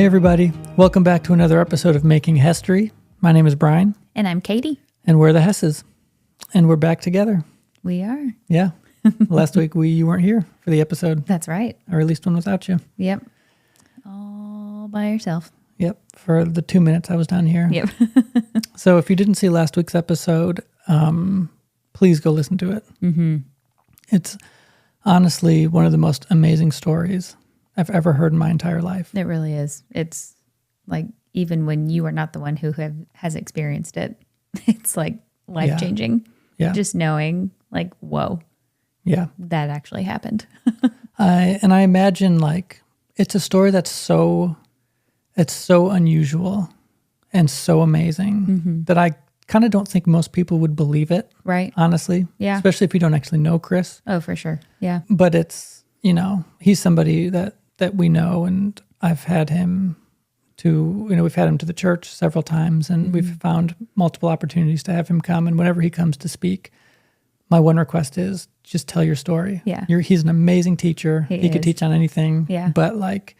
Hey everybody, welcome back to another episode of Making History. My name is Brian. And I'm Katie. And we're the Hesses. And we're back together. We are. Yeah. Last week you weren't here for the episode. That's right. I released one without you. Yep. All by yourself. Yep. For the 2 minutes I was down here. Yep. So if you didn't see last week's episode, please go listen to it. Mm-hmm. It's honestly one of the most amazing stories I've ever heard in my entire life. It really is. It's like, even when you are not the one who has experienced it, it's like life-changing. Yeah. Just knowing like, whoa. Yeah. That actually happened. I imagine like it's a story that's so unusual and so amazing that I kind of don't think most people would believe it. Right. Honestly. Yeah. Especially if you don't actually know Chris. Oh, for sure. Yeah. But it's, he's somebody that we know, and I've had him we've had him to the church several times, and we've found multiple opportunities to have him come. And whenever he comes to speak, my one request is just tell your story. Yeah. He's an amazing teacher. He could teach on anything. Yeah. But like,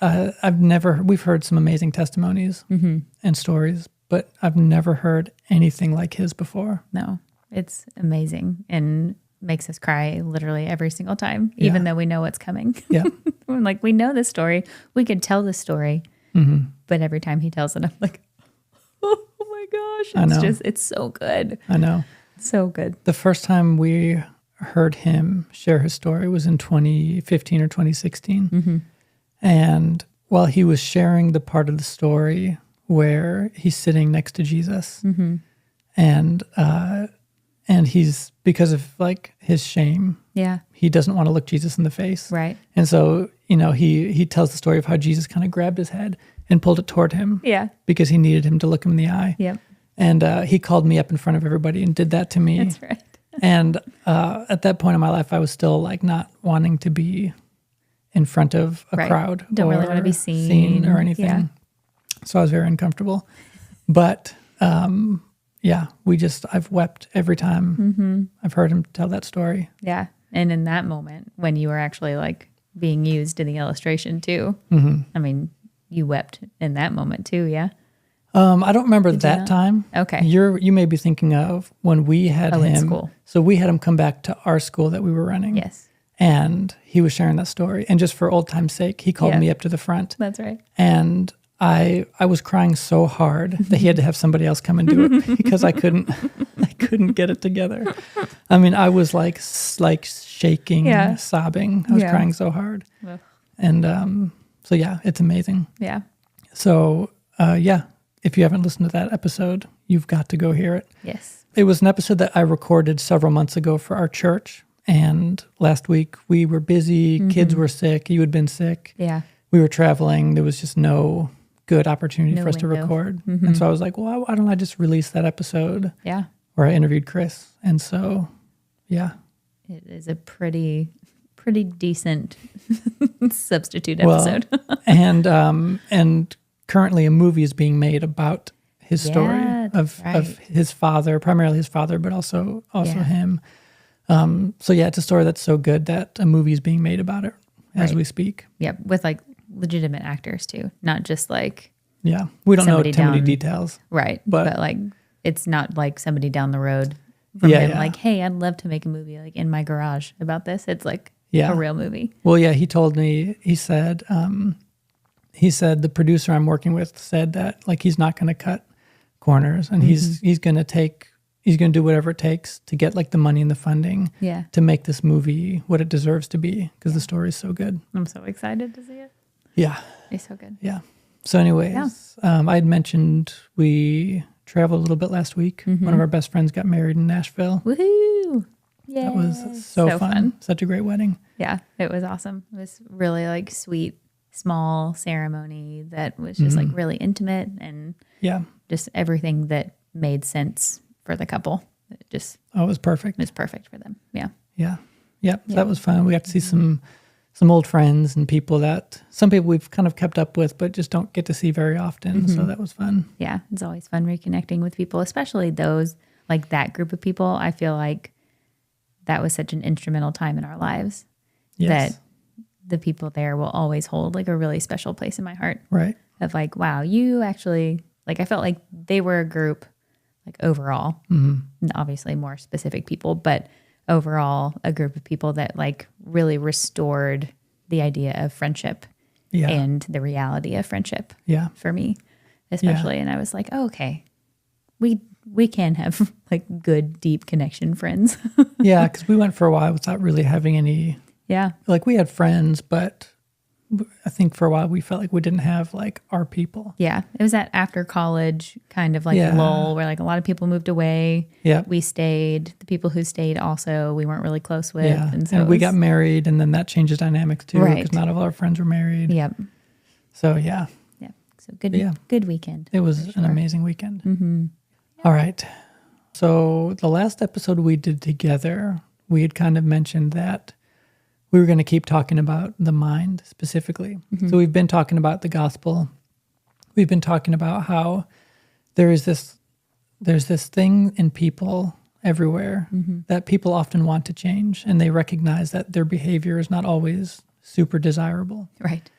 we've heard some amazing testimonies and stories, but I've never heard anything like his before. No, it's amazing and makes us cry literally every single time, even though we know what's coming. Yeah. We're like, we know this story. We could tell the story. But every time he tells it, I'm like, oh my gosh. It's so good. I know. So good. The first time we heard him share his story was in 2015 or 2016. And while he was sharing the part of the story where he's sitting next to Jesus, and he's, because of like his shame, he doesn't want to look Jesus in the face. Right. And so, he tells the story of how Jesus kind of grabbed his head and pulled it toward him. Yeah. Because he needed him to look him in the eye. Yep. And he called me up in front of everybody and did that to me. That's right. And at that point in my life, I was still like not wanting to be in front of a crowd. Don't really want to be seen or anything. Yeah. So I was very uncomfortable. But I've wept every time I've heard him tell that story. Yeah. And in that moment, when you were actually like being used in the illustration too, I mean, you wept in that moment too, yeah? I don't remember that time. Okay. You may be thinking of when we had him. In school. So we had him come back to our school that we were running. Yes. And he was sharing that story. And just for old time's sake, he called me up to the front. That's right. And I was crying so hard that he had to have somebody else come and do it because I couldn't get it together. I mean, I was like shaking, sobbing. I was crying so hard. Ugh. And so it's amazing. Yeah. So if you haven't listened to that episode, you've got to go hear it. Yes. It was an episode that I recorded several months ago for our church. And last week we were busy. Kids were sick. You had been sick. Yeah. We were traveling. There was just no good opportunity for us to record. And so I was like, well, why don't I just release that episode? Yeah. Where I interviewed Chris. And so, yeah. It is a pretty decent substitute episode. and currently a movie is being made about his story of his father, primarily his father, but also him. It's a story that's so good that a movie is being made about it as we speak. Yep. With like legitimate actors too, not just like we don't know too many details, right? But like it's not like somebody down the road from him like, hey, I'd love to make a movie like in my garage about this. It's like a real movie. Well, he told me, he said the producer I'm working with said that like he's not going to cut corners, and he's going to do whatever it takes to get like the money and the funding to make this movie what it deserves to be, because the story is so good. I'm so excited to see it. Yeah. It's so good. Yeah. So anyways, I had mentioned we traveled a little bit last week. One of our best friends got married in Nashville. Woohoo! Yeah. That was so fun. Such a great wedding. Yeah, it was awesome. It was really like sweet, small ceremony that was just like really intimate, and just everything that made sense for the couple. It was perfect. It was perfect for them. Yeah. Yeah. Yep. So that was fun. We got to see some old friends and some people we've kind of kept up with, but just don't get to see very often. So that was fun. Yeah. It's always fun reconnecting with people, especially those, like that group of people. I feel like that was such an instrumental time in our lives that the people there will always hold like a really special place in my heart. Right. Of like, wow, you actually, like, I felt like they were a group, like overall, obviously more specific people, but overall a group of people that like really restored the idea of friendship and the reality of friendship for me, especially. And I was like, oh, okay, we can have like good, deep connection friends. Yeah, because we went for a while without really having any. Yeah. Like we had friends, but I think for a while we felt like we didn't have like our people. Yeah. It was that after college kind of like lull where like a lot of people moved away. Yeah. We stayed. The people who stayed also we weren't really close with. Yeah. And so we got married, and then that changes dynamics too, because not all our friends were married. Yep. So yeah. Yeah. So good weekend. It was an amazing weekend. Mm-hmm. All right. So the last episode we did together, we had kind of mentioned that we were going to keep talking about the mind specifically. So we've been talking about the gospel. We've been talking about how there's this thing in people everywhere that people often want to change, and they recognize that their behavior is not always super desirable. Right.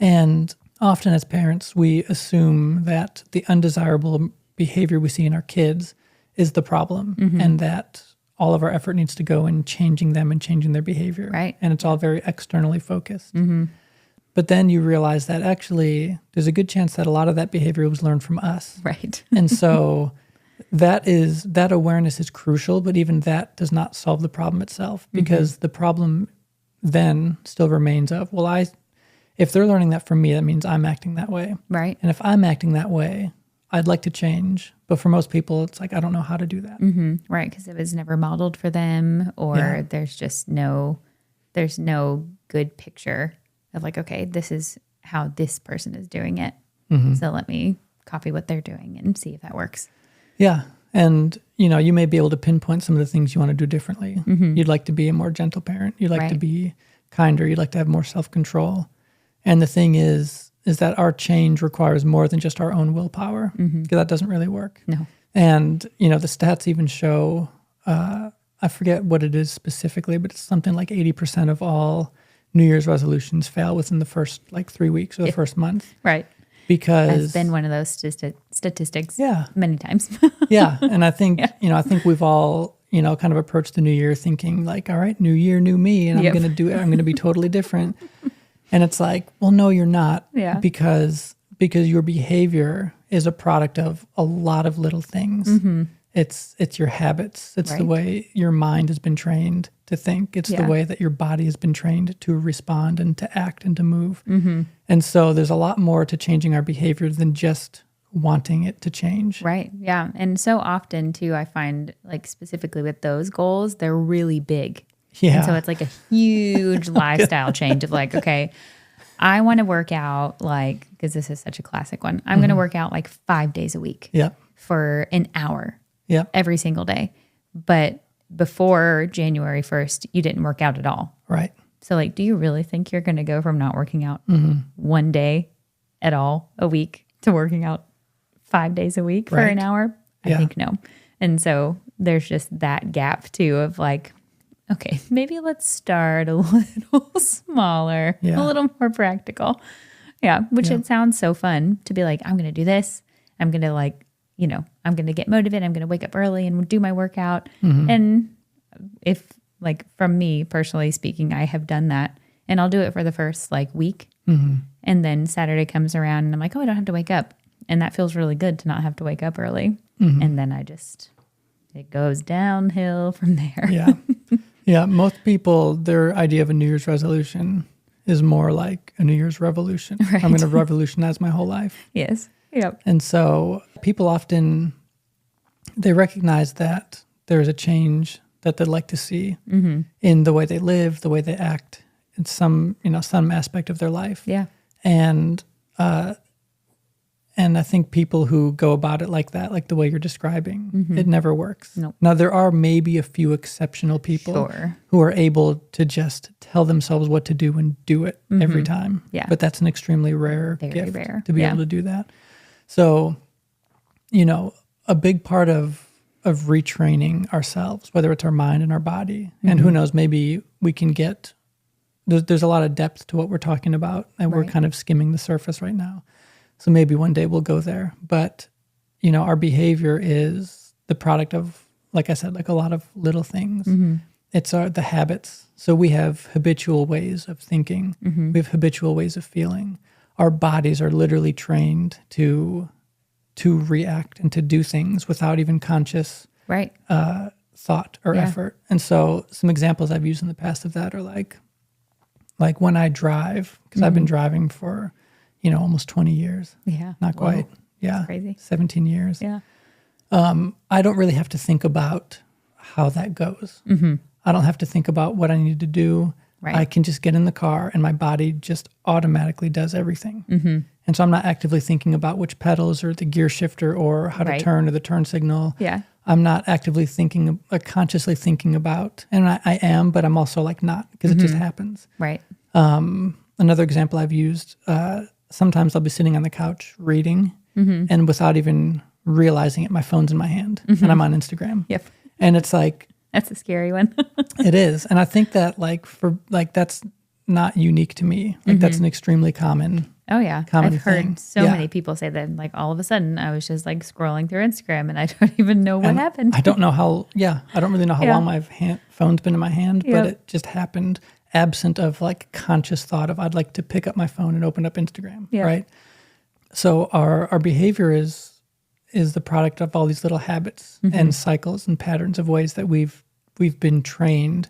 And often as parents, we assume that the undesirable behavior we see in our kids is the problem, and that all of our effort needs to go in changing them and changing their behavior. Right. And it's all very externally focused. But then you realize that actually there's a good chance that a lot of that behavior was learned from us. Right. And so that awareness is crucial, but even that does not solve the problem itself, because the problem then still remains of, well, if they're learning that from me, that means I'm acting that way. Right. And if I'm acting that way, I'd like to change. But for most people, it's like, I don't know how to do that. Right. Because it was never modeled for them, or there's just no good picture of like, okay, this is how this person is doing it. So let me copy what they're doing and see if that works. Yeah. And, you may be able to pinpoint some of the things you want to do differently. You'd like to be a more gentle parent. You'd like to be kinder. You'd like to have more self-control. And the thing is that our change requires more than just our own willpower, because that doesn't really work. No. And, the stats even show, I forget what it is specifically, but it's something like 80% of all New Year's resolutions fail within the first 3 weeks or the first month. Right. Because I've been one of those statistics many times. Yeah. And I think, I think we've all, kind of approached the new year thinking like, all right, new year, new me, and I'm going to do it. I'm going to be totally different. And it's like, well, no, you're not. Yeah. Because your behavior is a product of a lot of little things. It's your habits. It's the way your mind has been trained to think. It's the way that your body has been trained to respond and to act and to move. And so there's a lot more to changing our behavior than just wanting it to change. Right. Yeah. And so often too, I find like specifically with those goals, they're really big. Yeah. And so it's like a huge lifestyle change of like, okay, I want to work out because this is such a classic one. I'm going to work out 5 days a week for an hour every single day. But before January 1st, you didn't work out at all. Right. So do you really think you're going to go from not working out 1 day at all a week to working out 5 days a week for an hour? I think no. And so there's just that gap too of okay, maybe let's start a little smaller, a little more practical. Yeah, which it sounds so fun to be like, I'm going to do this. I'm going to I'm going to get motivated. I'm going to wake up early and do my workout. And if from me personally speaking, I have done that, and I'll do it for the first week. And then Saturday comes around and I'm like, oh, I don't have to wake up. And that feels really good to not have to wake up early. And then it goes downhill from there. Yeah. Yeah, most people, their idea of a New Year's resolution is more like a New Year's revolution. Right. I'm going to revolutionize my whole life. Yes. Yep. And so people often, they recognize that there's a change that they'd like to see in the way they live, the way they act, in some aspect of their life. Yeah. And I think people who go about it like that, like the way you're describing, it never works. Nope. Now, there are maybe a few exceptional people who are able to just tell themselves what to do and do it every time. Yeah. But that's an extremely rare Very gift rare. to be able to do that. So, a big part of retraining ourselves, whether it's our mind and our body, and who knows, maybe we can get there's a lot of depth to what we're talking about, and we're kind of skimming the surface right now. So maybe one day we'll go there. But, our behavior is the product of, like I said, like a lot of little things. It's the habits. So we have habitual ways of thinking. We have habitual ways of feeling. Our bodies are literally trained to react and to do things without even conscious thought or effort. And so some examples I've used in the past of that are like when I drive, because I've been driving for, almost 20 years. Yeah. Not quite. Whoa. Yeah. That's crazy. 17 years. Yeah. I don't really have to think about how that goes. I don't have to think about what I need to do. Right. I can just get in the car and my body just automatically does everything. And so I'm not actively thinking about which pedals or the gear shifter or how to turn or the turn signal. Yeah. I'm not actively thinking, consciously thinking about, and I am, but I'm also like not, because it just happens. Right. Another example I've used, sometimes I'll be sitting on the couch reading, and without even realizing it, my phone's in my hand, and I'm on Instagram. Yep. And it's like, that's a scary one. it is. And I think that that's not unique to me. Like that's an extremely common. Oh yeah. Common I've heard thing. so many people say that, like all of a sudden I was just like scrolling through Instagram and I don't even know what happened. I don't know how, I don't really know how long my phone's been in my hand, but it just happened absent of like conscious thought of I'd like to pick up my phone and open up Instagram. Right. So our behavior is the product of all these little habits and cycles and patterns of ways that we've been trained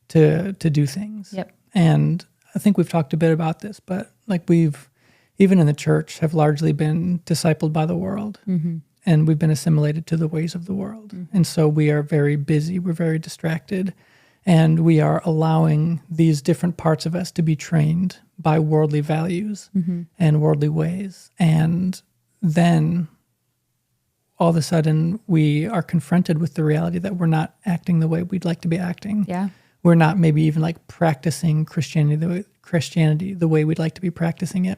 to do things. Yep. And I think we've talked a bit about this, but like we've, even in the church, have largely been discipled by the world, and we've been assimilated to the ways of the world. And so we are very busy, we're very distracted, and we are allowing these different parts of us to be trained by worldly values and worldly ways. And then all of a sudden we are confronted with the reality that we're not acting the way we'd like to be acting. Yeah. We're not maybe even like practicing Christianity the way we'd like to be practicing it.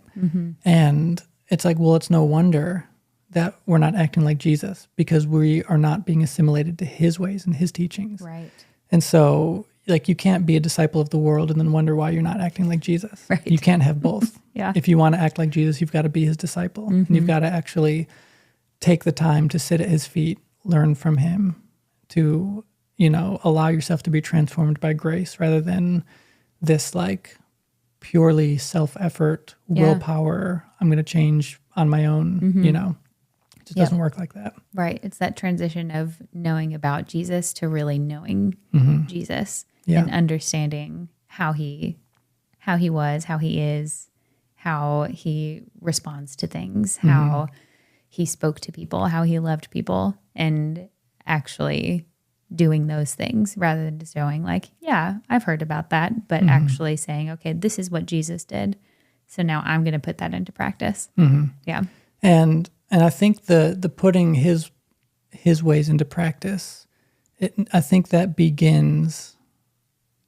And it's like, well, it's no wonder that we're not acting like Jesus, because we are not being assimilated to his ways and his teachings. Right. And so like you can't be a disciple of the world and then wonder why you're not acting like Jesus. Right. You can't have both. Yeah. If you want to act like Jesus, you've got to be his disciple. And you've got to actually take the time to sit at his feet, learn from him, to, allow yourself to be transformed by grace rather than this like purely self-effort, willpower, I'm going to change on my own, it just doesn't work like that. Right. It's that transition of knowing about Jesus to really knowing Jesus and understanding how he was, how he is, how he responds to things, how he spoke to people, how he loved people, and actually doing those things rather than just going like, yeah, I've heard about that, but actually saying, okay, this is what Jesus did. So now I'm going to put that into practice. Yeah. And I think the putting his ways into practice, I think that begins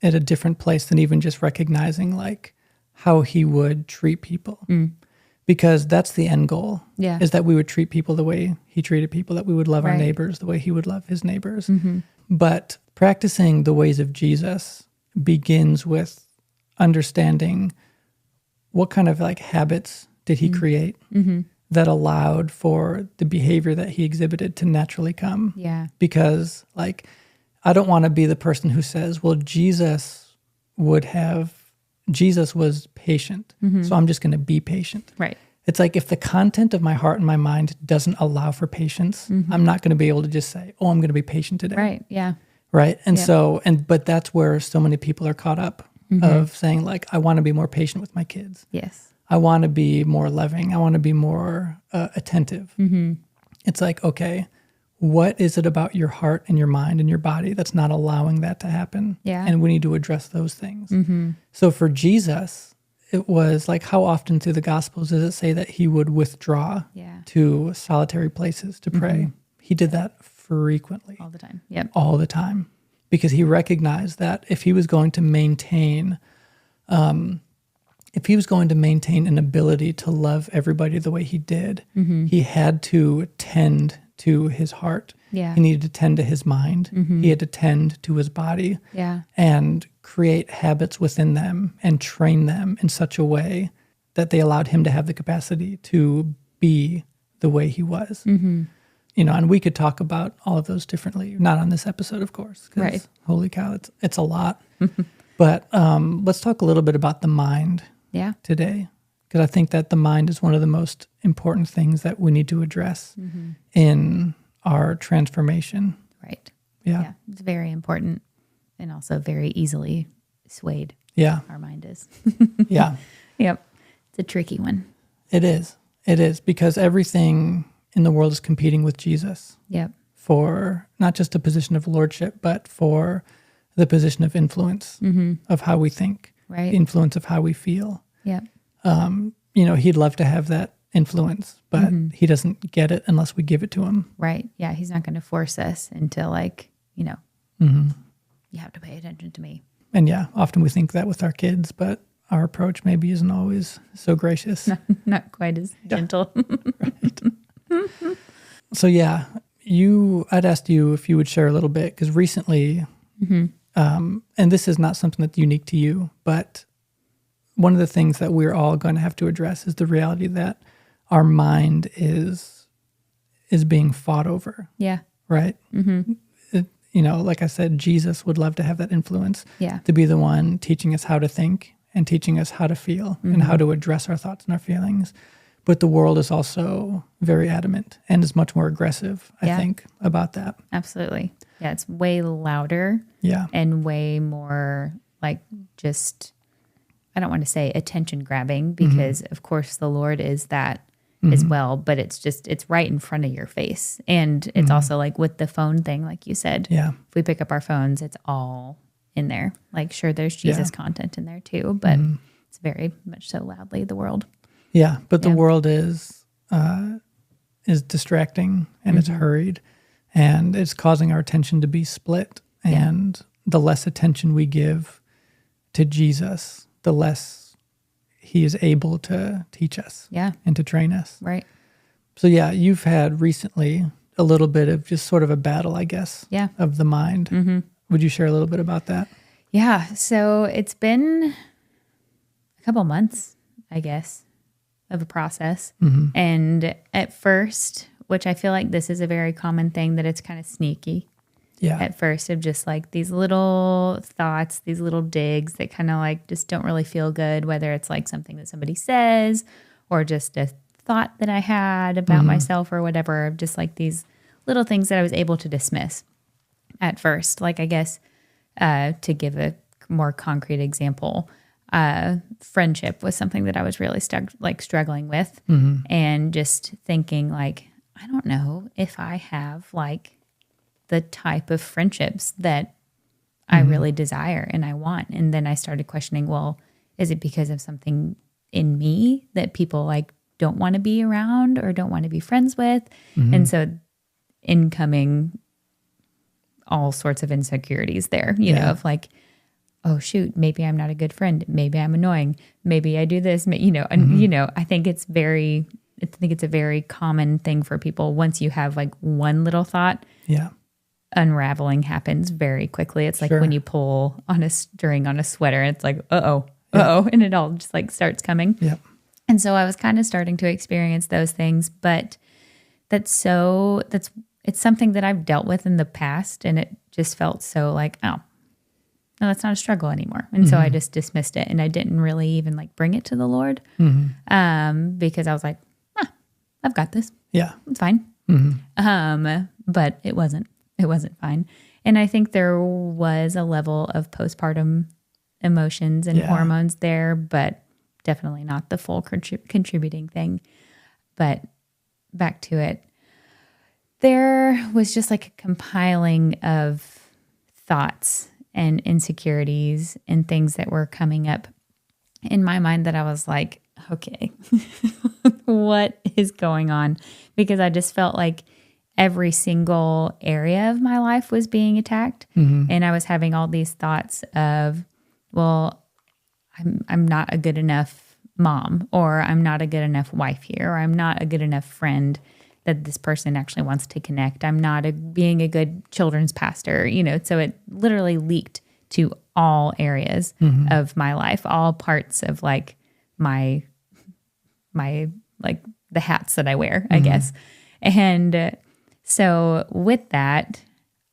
at a different place than even just recognizing like how he would treat people. Because that's the end goal, is that we would treat people the way he treated people, that we would love our neighbors the way he would love his neighbors. But practicing the ways of Jesus begins with understanding what kind of like habits did he create that allowed for the behavior that he exhibited to naturally come. Yeah. Because like, I don't want to be the person who says, well, Jesus was patient, so I'm just going to be patient. Right. It's like if the content of my heart and my mind doesn't allow for patience, I'm not going to be able to just say, oh, I'm going to be patient today. Right. Yeah. Right. And but that's where so many people are caught up of saying like, I want to be more patient with my kids. Yes. I want to be more loving. I want to be more attentive. It's like, okay, what is it about your heart and your mind and your body that's not allowing that to happen? Yeah. And we need to address those things. So for Jesus, it was like, how often through the Gospels does it say that he would withdraw to solitary places to pray? He did that frequently. All the time. Yep. All the time. Because he recognized that if he was going to maintain an ability to love everybody the way he did, he had to tend to his heart. Yeah. He needed to tend to his mind. He had to tend to his body. Yeah. And create habits within them and train them in such a way that they allowed him to have the capacity to be the way he was. And we could talk about all of those differently, not on this episode, of course, because Right. holy cow, it's a lot. But let's talk a little bit about the mind today, because I think that the mind is one of the most important things that we need to address in our transformation. Right. Yeah. It's very important and also very easily swayed. Yeah. Our mind is. Yeah. Yep. It's a tricky one. It is. It is, because everything in the world is competing with Jesus Yep. for not just a position of lordship, but for the position of influence of how we think, Right. the influence of how we feel. Yep. He'd love to have that influence, but he doesn't get it unless we give it to him. Right. Yeah. He's not going to force us into you have to pay attention to me. And often we think that with our kids, but our approach maybe isn't always so gracious. Not quite as gentle. Right. So I'd asked you if you would share a little bit, because recently, and this is not something that's unique to you, but one of the things that we're all going to have to address is the reality that our mind is being fought over. Yeah. Right? Like I said, Jesus would love to have that influence, Yeah. to be the one teaching us how to think and teaching us how to feel and how to address our thoughts and our feelings. But the world is also very adamant and is much more aggressive, I think, about that. Absolutely. Yeah. It's way louder. Yeah. And way more like just, I don't want to say attention grabbing, because of course the Lord is that as well, but it's right in front of your face. And it's also like with the phone thing, like you said, Yeah. if we pick up our phones, it's all in there. Like, sure, there's Jesus content in there too, but it's very much so loudly the world. Yeah. But the world is distracting and it's hurried, and it's causing our attention to be split. And the less attention we give to Jesus, the less he is able to teach us and to train us. Right. So you've had recently a little bit of just sort of a battle, I guess, of the mind. Would you share a little bit about that? Yeah. So it's been a couple months, I guess, of a process. And at first, which I feel like this is a very common thing, that it's kind of sneaky. Yeah. At first, of just like these little thoughts, these little digs that kind of like just don't really feel good, whether it's like something that somebody says or just a thought that I had about myself or whatever, just like these little things that I was able to dismiss at first. Like, I guess, to give a more concrete example, friendship was something that I was really struggling with, and just thinking like, I don't know if I have like the type of friendships that I really desire and I want. And then I started questioning, well, is it because of something in me that people like don't want to be around or don't want to be friends with? And so incoming all sorts of insecurities there, you know, of like, oh shoot, maybe I'm not a good friend. Maybe I'm annoying. Maybe I do this, and I think it's a very common thing for people. Once you have like one little thought, unraveling happens very quickly. It's like when you pull on a string on a sweater, it's like, and it all just like starts coming. And so I was kind of starting to experience those things, but it's something that I've dealt with in the past, and it just felt so like, oh, no, that's not a struggle anymore. And so I just dismissed it, and I didn't really even like bring it to the Lord, because I was like, I've got this. Yeah, it's fine. But it wasn't fine. And I think there was a level of postpartum emotions and hormones there, but definitely not the full contributing thing. But back to it, there was just like a compiling of thoughts and insecurities and things that were coming up in my mind that I was like, okay, what is going on? Because I just felt like every single area of my life was being attacked. And I was having all these thoughts of, well, I'm not a good enough mom, or I'm not a good enough wife here, or I'm not a good enough friend. that this person actually wants to connect. I'm not being a good children's pastor, so it literally leaked to all areas of my life, all parts of like my like the hats that I wear, I guess. And so with that,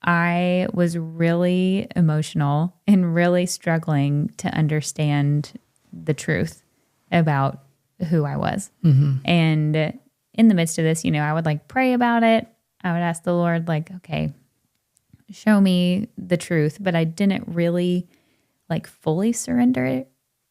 I was really emotional and really struggling to understand the truth about who I was. And in the midst of this, I would like pray about it. I would ask the Lord, like, okay, show me the truth. But I didn't really like fully surrender it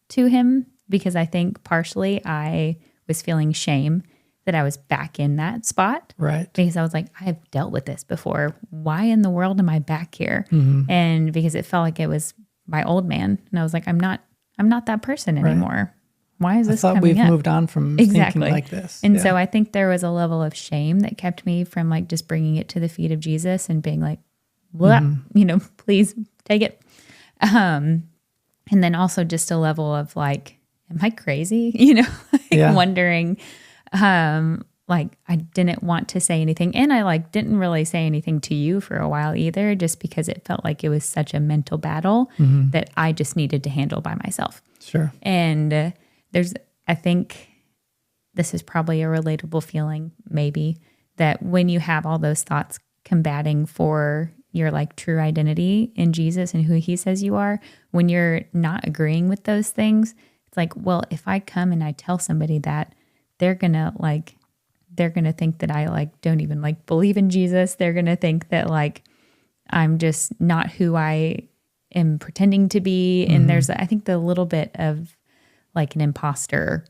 to him, because I think partially I was feeling shame that I was back in that spot. Right. Because I was like, I've dealt with this before. Why in the world am I back here? And because it felt like it was my old man. And I was like, I'm not that person anymore. Why is this coming up? I thought we've moved on from thinking like this. And so I think there was a level of shame that kept me from like just bringing it to the feet of Jesus and being like, well, please take it. And then also just a level of like, am I crazy? Wondering, like I didn't want to say anything. And I like didn't really say anything to you for a while either, just because it felt like it was such a mental battle that I just needed to handle by myself. Sure. And I think this is probably a relatable feeling, maybe, that when you have all those thoughts combating for your like true identity in Jesus and who he says you are, when you're not agreeing with those things, it's like, well, if I come and I tell somebody that, they're going to think that I like don't even like believe in Jesus. They're going to think that like I'm just not who I am pretending to be. And there's, I think, the little bit of like an imposter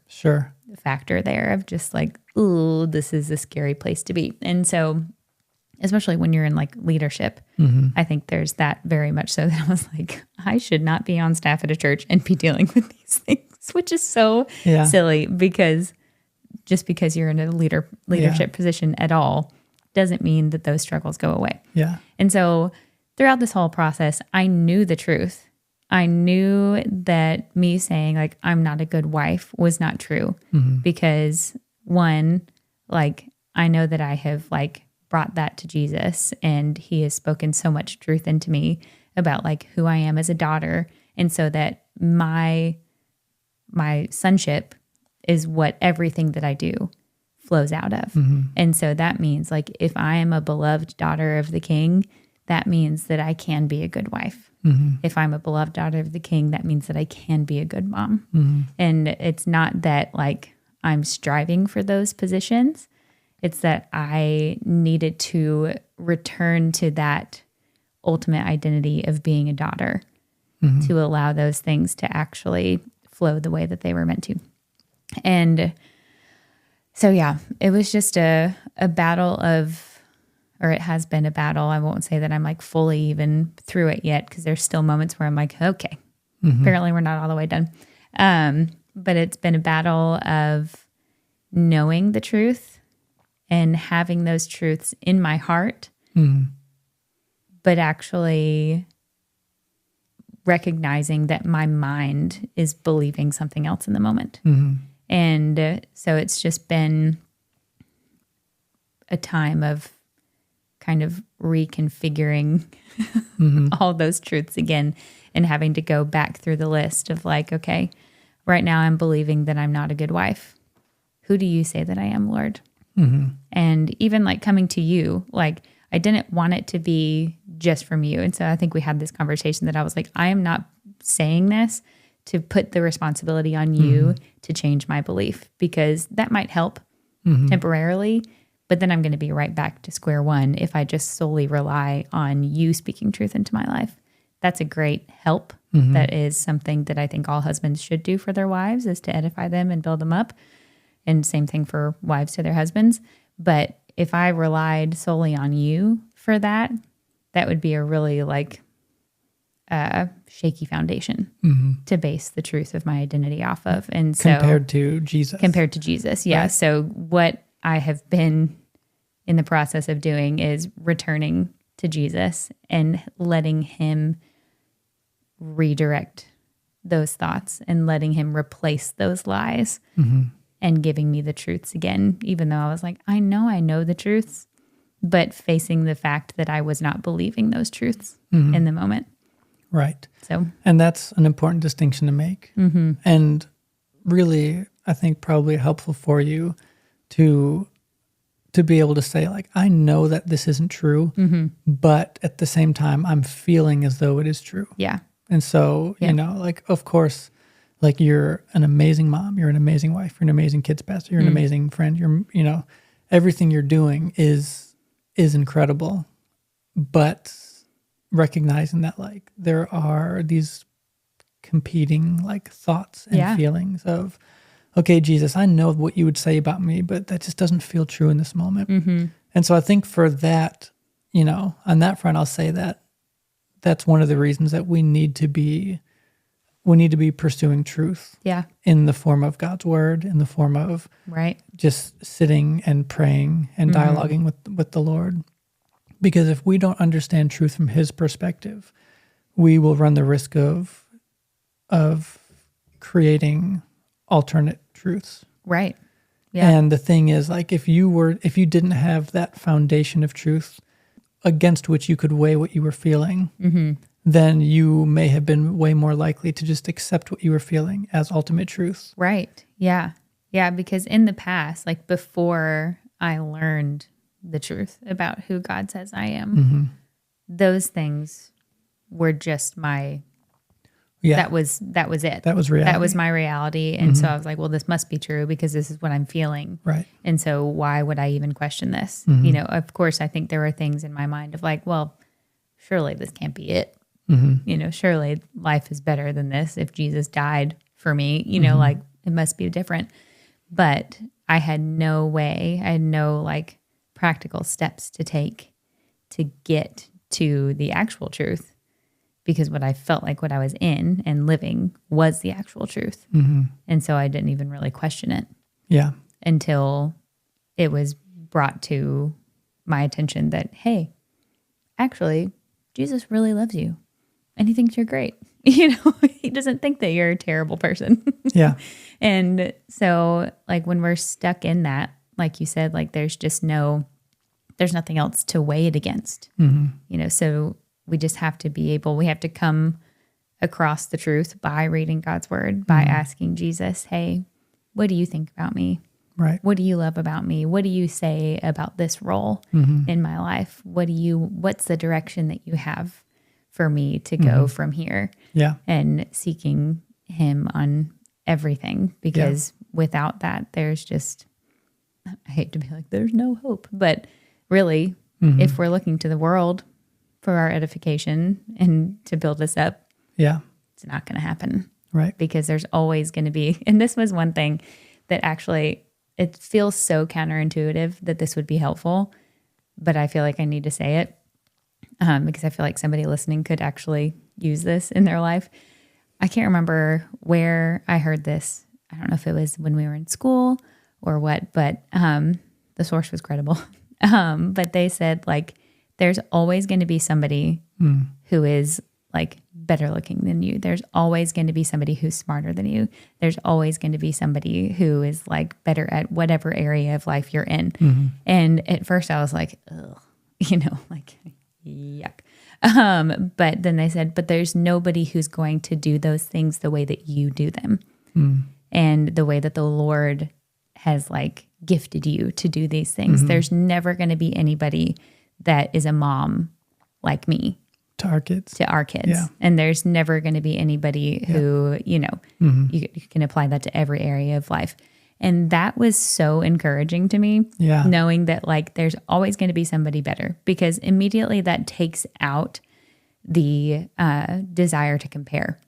factor there of just like, ooh, this is a scary place to be. And so, especially when you're in like leadership, I think there's that very much so that I was like, I should not be on staff at a church and be dealing with these things, which is so silly, because just because you're in a leadership position at all doesn't mean that those struggles go away. Yeah. And so throughout this whole process, I knew the truth. I knew that me saying like, I'm not a good wife was not true, because one, like, I know that I have like brought that to Jesus, and he has spoken so much truth into me about like who I am as a daughter. And so that my sonship is what everything that I do flows out of. And so that means like, if I am a beloved daughter of the King, that means that I can be a good wife. If I'm a beloved daughter of the King, that means that I can be a good mom. And it's not that like I'm striving for those positions. It's that I needed to return to that ultimate identity of being a daughter to allow those things to actually flow the way that they were meant to. And so, yeah, it was just a battle or it has been a battle. I won't say that I'm like fully even through it yet, because there's still moments where I'm like, okay, apparently we're not all the way done. But it's been a battle of knowing the truth and having those truths in my heart, but actually recognizing that my mind is believing something else in the moment. And so it's just been a time of kind of reconfiguring all those truths again, and having to go back through the list of like, okay, right now I'm believing that I'm not a good wife. Who do you say that I am, Lord? And even like coming to you, like I didn't want it to be just from you. And so I think we had this conversation that I was like, I am not saying this to put the responsibility on you to change my belief, because that might help temporarily, but then I'm going to be right back to square one if I just solely rely on you speaking truth into my life. That's a great help. That is something that I think all husbands should do for their wives, is to edify them and build them up. And same thing for wives to their husbands. But if I relied solely on you for that, that would be a really like shaky foundation to base the truth of my identity off of. And so compared to Jesus. Yeah. Right. So what I have been in the process of doing is returning to Jesus and letting him redirect those thoughts and letting him replace those lies and giving me the truths again, even though I was like, I know the truths, but facing the fact that I was not believing those truths in the moment. Right. So, and that's an important distinction to make. And really, I think probably helpful for you to be able to say, like, I know that this isn't true, but at the same time, I'm feeling as though it is true. yeah. And so, you know, like, of course, like, you're an amazing mom, you're an amazing wife, you're an amazing kids pastor, you're an amazing friend, you know, everything you're doing is incredible. But recognizing that, like, there are these competing, like, thoughts and feelings of, okay, Jesus, I know what you would say about me, but that just doesn't feel true in this moment. And so I think for that, you know, on that front, I'll say that that's one of the reasons that we need to be pursuing truth. Yeah. In the form of God's word, in the form of just sitting and praying and dialoguing with the Lord. Because if we don't understand truth from his perspective, we will run the risk of creating alternate truths. Right. Yeah. And the thing is, like, if you didn't have that foundation of truth against which you could weigh what you were feeling, then you may have been way more likely to just accept what you were feeling as ultimate truth. Right. Yeah. Yeah. Because in the past, like before I learned the truth about who God says I am, those things were just my, that was it. That was reality. That was my reality. And so I was like, well, this must be true because this is what I'm feeling. Right. And so why would I even question this? You know, of course, I think there were things in my mind of like, well, surely this can't be it. You know, surely life is better than this. If Jesus died for me, you know, like it must be different. But I had no way, I had no like practical steps to take to get to the actual truth, because what I felt like what I was in and living was the actual truth. And so I didn't even really question it. Yeah. Until it was brought to my attention that, hey, actually, Jesus really loves you and he thinks you're great. You know, he doesn't think that you're a terrible person. Yeah. And so like when we're stuck in that, like you said, like there's nothing else to weigh it against, you know, so we just have to we have to come across the truth by reading God's word, by asking Jesus, hey, what do you think about me? Right. What do you love about me? What do you say about this role in my life? What's the direction that you have for me to go from here? Yeah. And seeking him on everything, because without that, there's just, I hate to be like, there's no hope, but really, if we're looking to the world for our edification and to build us up, it's not going to happen. Right. Because there's always going to be, and this was one thing that actually, it feels so counterintuitive that this would be helpful, but I feel like I need to say it because I feel like somebody listening could actually use this in their life. I can't remember where I heard this. I don't know if it was when we were in school or what, but the source was credible. But they said, like, there's always going to be somebody who is like better looking than you. There's always going to be somebody who's smarter than you. There's always going to be somebody who is like better at whatever area of life you're in. And at first I was like, ugh, you know, like, yuck. But then they said, but there's nobody who's going to do those things the way that you do them. And the way that the Lord has like gifted you to do these things. There's never going to be anybody that is a mom like me. To our kids. Yeah. And there's never going to be anybody who, you know, you can apply that to every area of life. And that was so encouraging to me, knowing that like there's always going to be somebody better, because immediately that takes out the desire to compare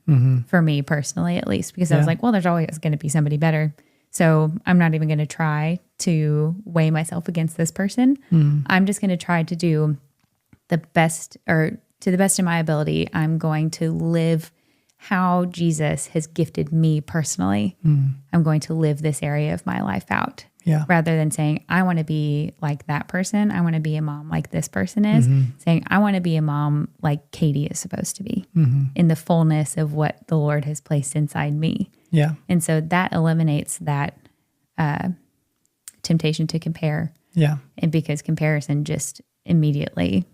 for me personally, at least, because I was like, well, there's always going to be somebody better. So I'm not even going to try to weigh myself against this person. I'm just going to try to do the best, or to the best of my ability, I'm going to live how Jesus has gifted me personally. I'm going to live this area of my life out. Rather than saying, I want to be like that person. I want to be a mom like this person is. Saying, I want to be a mom like Katie is supposed to be in the fullness of what the Lord has placed inside me. And so that eliminates that temptation to compare. Yeah. And because comparison just immediately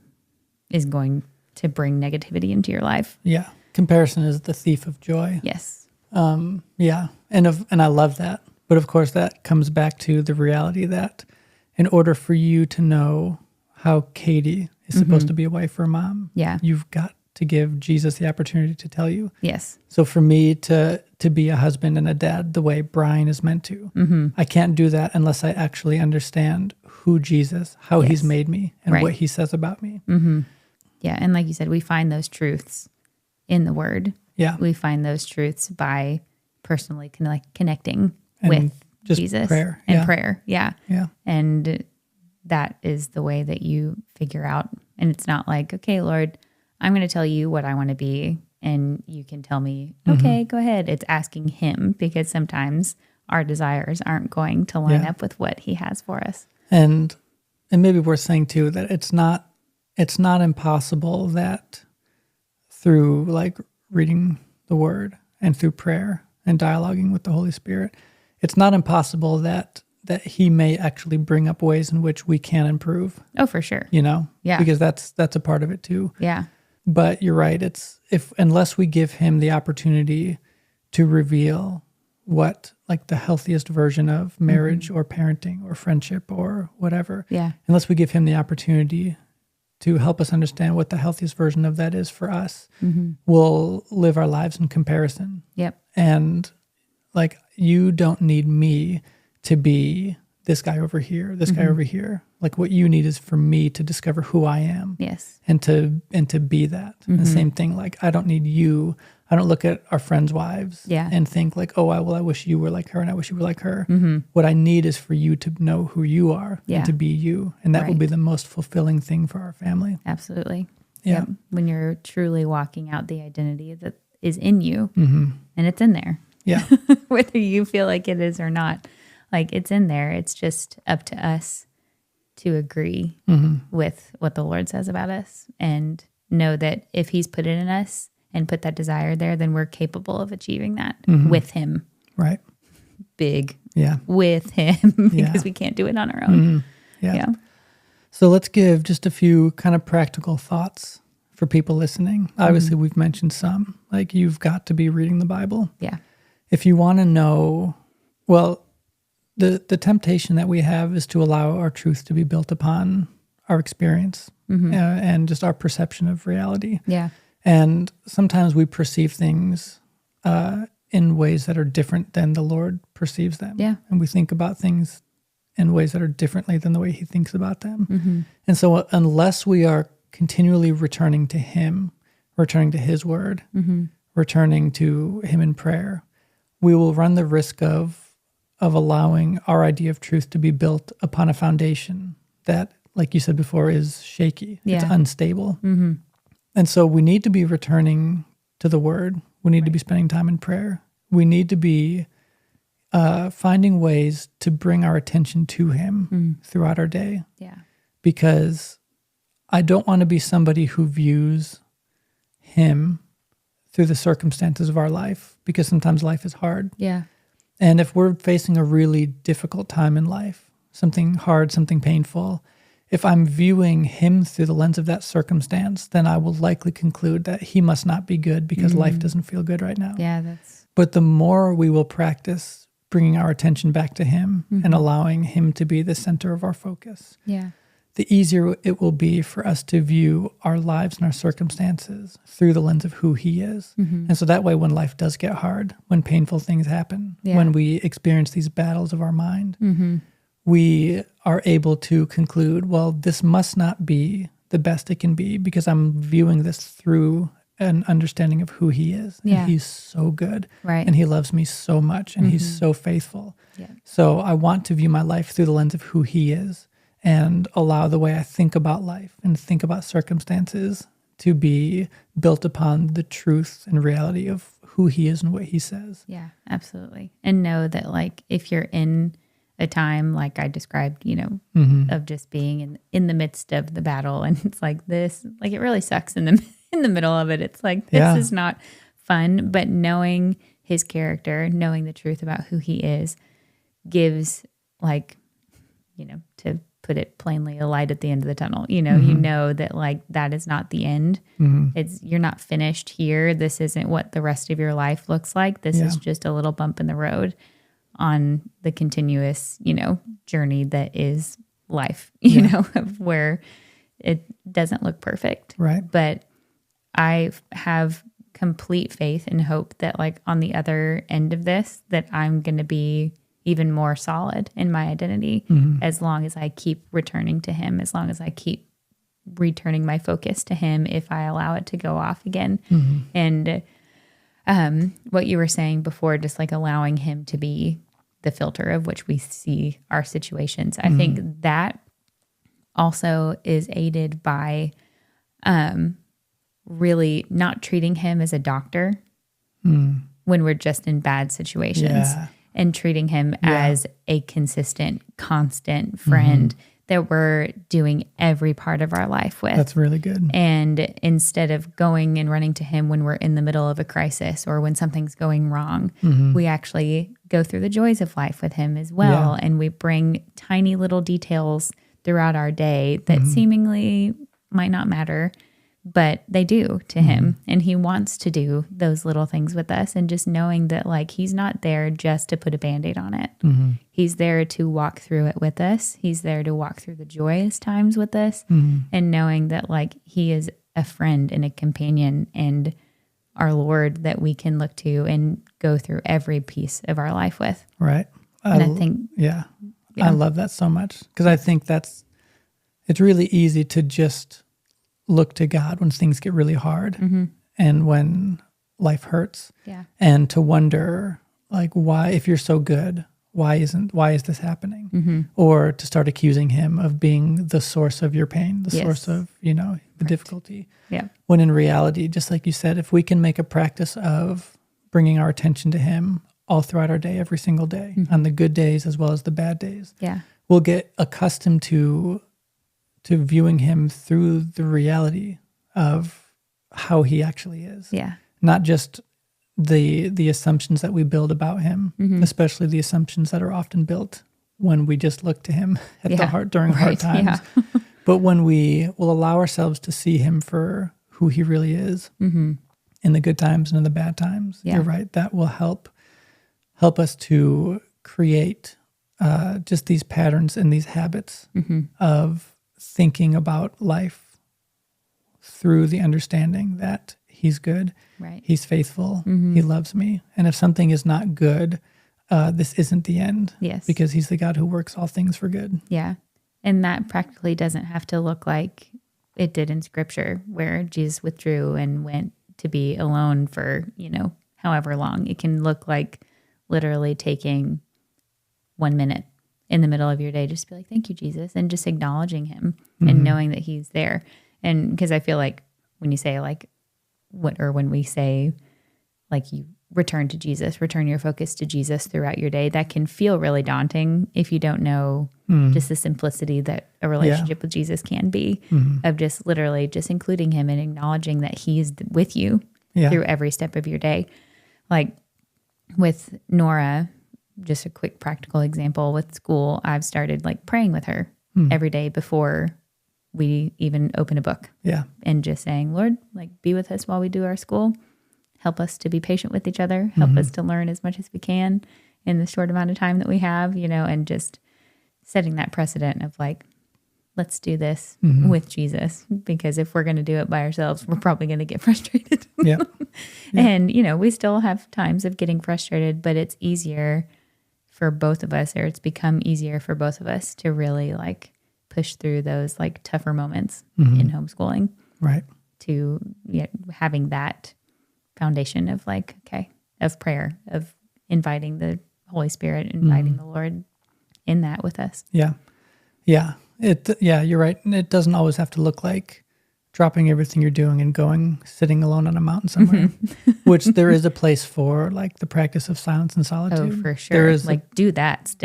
is going to bring negativity into your life. Yeah. Comparison is the thief of joy. Yes. Yeah. And I love that. But of course, that comes back to the reality that in order for you to know how Katie is supposed to be a wife or a mom, you've got to give Jesus the opportunity to tell you. Yes. So for me to be a husband and a dad the way Brian is meant to, I can't do that unless I actually understand who Jesus, how he's made me, and what he says about me. Yeah. And like you said, we find those truths in the Word. Yeah. We find those truths by personally connecting And with just Jesus prayer. and Yeah. prayer. Yeah. Yeah. And that is the way that you figure out. And it's not like, okay, Lord, I'm going to tell you what I want to be, and you can tell me, okay, go ahead. It's asking him, because sometimes our desires aren't going to line up with what he has for us. And maybe worth saying too that it's not impossible that through like reading the Word and through prayer and dialoguing with the Holy Spirit, it's not impossible that he may actually bring up ways in which we can improve. Oh, for sure. Yeah. Because that's a part of it too. Yeah. But you're right. It's unless we give him the opportunity to reveal what like the healthiest version of marriage or parenting or friendship or whatever. Yeah. Unless we give him the opportunity to help us understand what the healthiest version of that is for us, we'll live our lives in comparison. Yep. And like, you don't need me to be this guy over here, this guy over here. Like, what you need is for me to discover who I am. Yes. And to be that. The same thing, like, I don't need you. I don't look at our friends' wives and think like, oh, I wish you were like her and I wish you were like her. What I need is for you to know who you are and to be you. And that will be the most fulfilling thing for our family. Absolutely. Yeah. Yep. When you're truly walking out the identity that is in you, and it's in there. Yeah. Whether you feel like it is or not, like, it's in there. It's just up to us to agree with what the Lord says about us, and know that if he's put it in us and put that desire there, then we're capable of achieving that with him. Right. Big. Yeah. With him, because we can't do it on our own. Yeah. So let's give just a few kind of practical thoughts for people listening. Obviously, we've mentioned some, like, you've got to be reading the Bible. Yeah. If you want to know, well, the temptation that we have is to allow our truth to be built upon our experience and just our perception of reality. Yeah. And sometimes we perceive things in ways that are different than the Lord perceives them. Yeah. And we think about things in ways that are differently than the way he thinks about them. And so unless we are continually returning to him, returning to his word, returning to him in prayer, we will run the risk of allowing our idea of truth to be built upon a foundation that, like you said before, is shaky. It's unstable. And so we need to be returning to the word. We need to be spending time in prayer. We need to be finding ways to bring our attention to him throughout our day. Yeah. Because I don't want to be somebody who views him through the circumstances of our life, because sometimes life is hard. Yeah. And if we're facing a really difficult time in life, something hard, something painful, if I'm viewing him through the lens of that circumstance, then I will likely conclude that he must not be good because life doesn't feel good right now. Yeah, that's... But the more we will practice bringing our attention back to him and allowing him to be the center of our focus, the easier it will be for us to view our lives and our circumstances through the lens of who he is. And so that way, when life does get hard, when painful things happen, when we experience these battles of our mind, we are able to conclude, well, this must not be the best it can be because I'm viewing this through an understanding of who he is. And he's so good. Right. And he loves me so much. And he's so faithful. So I want to view my life through the lens of who he is, and allow the way I think about life and think about circumstances to be built upon the truth and reality of who he is and what he says. Yeah, absolutely. And know that, like, if you're in a time like I described, you know, of just being in the midst of the battle, and it's like this, like, it really sucks in the middle of it. It's like, this is not fun, but knowing his character, knowing the truth about who he is, gives, like, to put it plainly, a light at the end of the tunnel. You know that like that is not the end. You're not finished here. This isn't what the rest of your life looks like. This is just a little bump in the road on the continuous, journey that is life, of where it doesn't look perfect. Right. But I have complete faith and hope that like on the other end of this, that I'm going to be even more solid in my identity as long as I keep returning to him, as long as I keep returning my focus to him if I allow it to go off again. And what you were saying before, just like allowing him to be the filter of which we see our situations. I think that also is aided by really not treating him as a doctor when we're just in bad situations. And treating him as a consistent, constant friend that we're doing every part of our life with. That's really good. And instead of going and running to him when we're in the middle of a crisis or when something's going wrong, we actually go through the joys of life with him as well. And we bring tiny little details throughout our day that seemingly might not matter, but they do to him. And he wants to do those little things with us. And just knowing that like, he's not there just to put a Band-Aid on it. He's there to walk through it with us. He's there to walk through the joyous times with us. And knowing that like, he is a friend and a companion and our Lord that we can look to and go through every piece of our life with. Right. And I think, I love that so much, because I think it's really easy to just look to God when things get really hard and when life hurts, and to wonder like, why, if you're so good, why is this happening? Or to start accusing him of being the source of your pain, the source of, the difficulty. When in reality, just like you said, if we can make a practice of bringing our attention to him all throughout our day, every single day, on the good days as well as the bad days, we'll get accustomed to viewing him through the reality of how he actually is. Not just the assumptions that we build about him, especially the assumptions that are often built when we just look to him at the heart during hard times. But when we will allow ourselves to see him for who he really is in the good times and in the bad times, you're right, that will help us to create just these patterns and these habits of thinking about life through the understanding that he's good, he's faithful, he loves me. And if something is not good, this isn't the end. Because he's the God who works all things for good. And that practically doesn't have to look like it did in Scripture, where Jesus withdrew and went to be alone for, however long. It can look like literally taking 1 minute in the middle of your day, just be like, thank you, Jesus, and just acknowledging him and knowing that he's there. And because I feel like when you say like, when we say like you return to Jesus, return your focus to Jesus throughout your day, that can feel really daunting if you don't know just the simplicity that a relationship with Jesus can be, of just literally just including him and acknowledging that he is with you through every step of your day. Like with Nora, just a quick practical example with school, I've started like praying with her every day before we even open a book. And just saying, Lord, like be with us while we do our school. Help us to be patient with each other. Help us to learn as much as we can in the short amount of time that we have, and just setting that precedent of like, let's do this with Jesus, because if we're going to do it by ourselves, we're probably going to get frustrated. And, we still have times of getting frustrated, but it's easier for both of us, or it's become easier for both of us to really like push through those like tougher moments in homeschooling. To having that foundation of like, of prayer, of inviting the Holy Spirit, inviting the Lord in that with us. You're right. And it doesn't always have to look like dropping everything you're doing and sitting alone on a mountain somewhere, which there is a place for, like the practice of silence and solitude. Oh, for sure. There is do that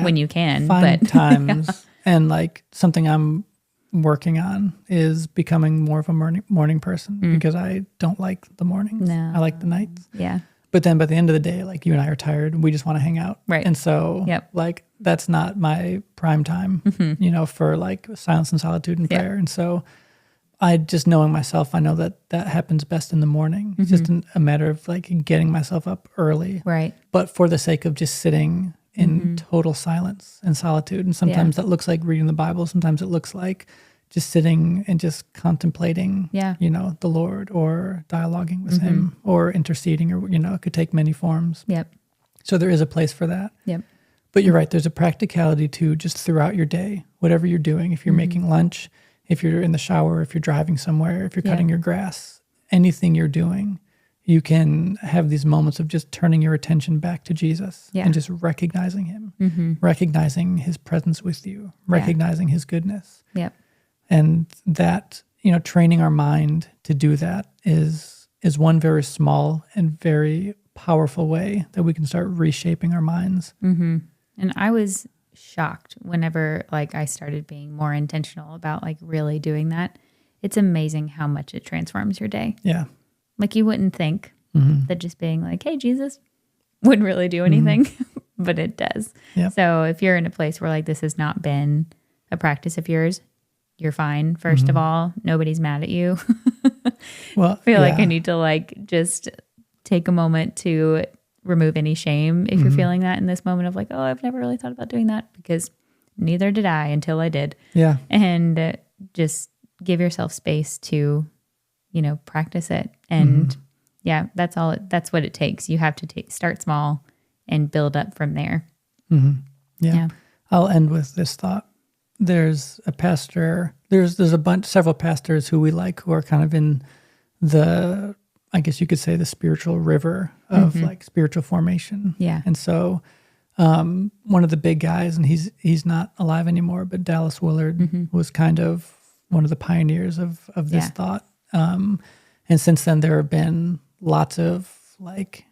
when you can. Find times. And like something I'm working on is becoming more of a morning person, because I don't like the mornings. I like the nights. But then by the end of the day, like you and I are tired and we just want to hang out. Right. And so like that's not my prime time, for like silence and solitude and prayer. And so I just knowing myself, I know that happens best in the morning. It's just a matter of like getting myself up early. Right. But for the sake of just sitting in total silence and solitude. And sometimes that looks like reading the Bible. Sometimes it looks like just sitting and just contemplating, the Lord, or dialoguing with him, or interceding, or, it could take many forms. Yep. So there is a place for that. Yep. But you're right. There's a practicality to just throughout your day, whatever you're doing. If you're making lunch, if you're in the shower, if you're driving somewhere, if you're cutting your grass, anything you're doing, you can have these moments of just turning your attention back to Jesus and just recognizing him, recognizing his presence with you, recognizing his goodness. Yep. And that, training our mind to do that is one very small and very powerful way that we can start reshaping our minds. Mm-hmm. And I was shocked whenever like I started being more intentional about like really doing that. It's amazing how much it transforms your day. Yeah. Like you wouldn't think that just being like, hey, Jesus, wouldn't really do anything, but it does. Yep. So if you're in a place where like this has not been a practice of yours, you're fine. First of all, nobody's mad at you. Well, I feel like I need to like just take a moment to remove any shame if you're feeling that in this moment of like, oh, I've never really thought about doing that, because neither did I until I did. Yeah. And just give yourself space to, practice it. And that's all. That's what it takes. You have to start small and build up from there. Yeah. I'll end with this thought. There's a pastor, there's several pastors who we like, who are kind of in the, I guess you could say, the spiritual river of like spiritual formation. Yeah. And so one of the big guys, and he's not alive anymore, but Dallas Willard was kind of one of the pioneers of this thought. And since then there have been lots of like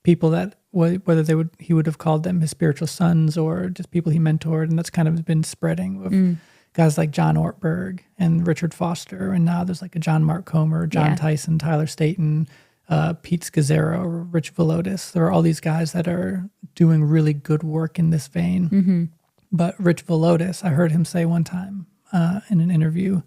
people that whether he would have called them his spiritual sons or just people he mentored, and that's kind of been spreading with guys like John Ortberg and Richard Foster, and now there's like a John Mark Comer, John Tyson, Tyler Staton, Pete Scazzaro, Rich Velotis. There are all these guys that are doing really good work in this vein. But Rich Velotis, I heard him say one time in an interview,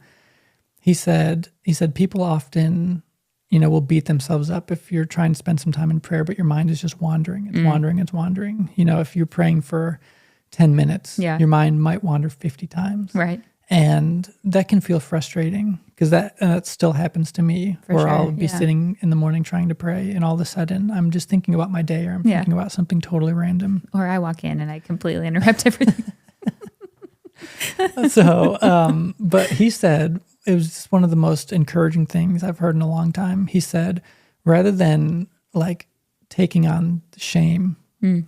he said people often will beat themselves up if you're trying to spend some time in prayer, but your mind is just wandering. It's wandering. It's wandering. If you're praying for 10 minutes, your mind might wander 50 times. Right. And that can feel frustrating, because that still happens to me, where I'll be sitting in the morning trying to pray, and all of a sudden I'm just thinking about my day, or I'm thinking about something totally random. Or I walk in and I completely interrupt everything. So, but he said, it was just one of the most encouraging things I've heard in a long time. He said, rather than like taking on shame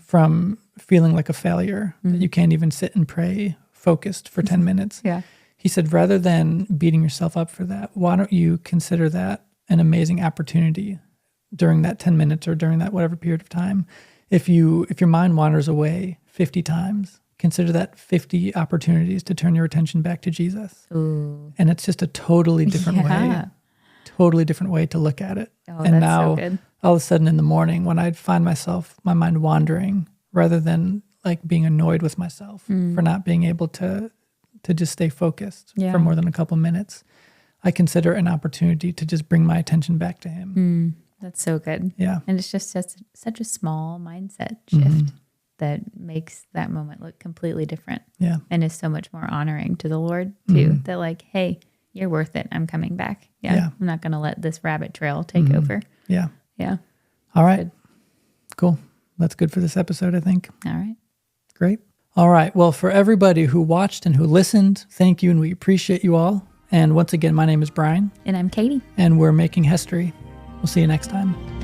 from feeling like a failure, that you can't even sit and pray focused for 10 minutes. He said, rather than beating yourself up for that, why don't you consider that an amazing opportunity during that 10 minutes or during that whatever period of time? If your mind wanders away 50 times, consider that 50 opportunities to turn your attention back to Jesus. Ooh. And it's just a totally different way to look at it. Oh, and that's now, so good. all of a sudden in the morning, when I'd find my mind wandering, rather than like being annoyed with myself for not being able to just stay focused for more than a couple minutes, I consider an opportunity to just bring my attention back to him. That's so good. Yeah. And it's just such a small mindset shift that makes that moment look completely different. Yeah. And is so much more honoring to the Lord too. That like, hey, you're worth it. I'm coming back. Yeah. I'm not going to let this rabbit trail take over. Yeah. Yeah. All right. Good. Cool. That's good for this episode, I think. All right. Great. All right. Well, for everybody who watched and who listened, thank you, and we appreciate you all. And once again, my name is Brian. And I'm Katie. And we're making history. We'll see you next time.